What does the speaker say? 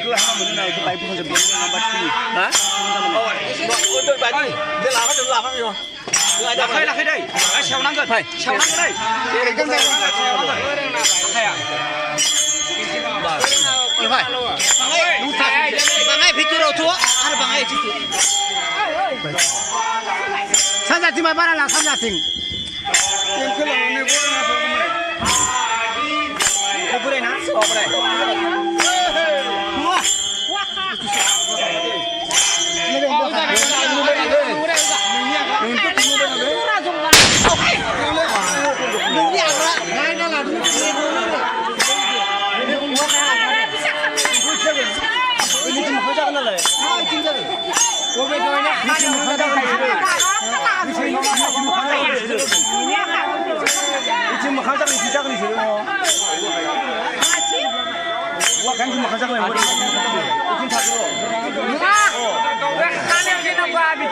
그 하나 문제나 그 파이프 좀 내리는 바퀴. hả Đôi bà đi, để làm hết rồi. Lạc hay đây, xeo nắng gần, xeo nắng đây. Cái này xeo nắng gần. Hay à? như vậy Bangai fikir tua, ada bangai situ. 산자팀 말아라 산자팀 Cái bữa đây nắng, ở đây. 지금 한장이 비자근이 싫어. 와, 강심 한장이 머리. 지금 다 들어. Cậu biết khá nêu trên năm qua bị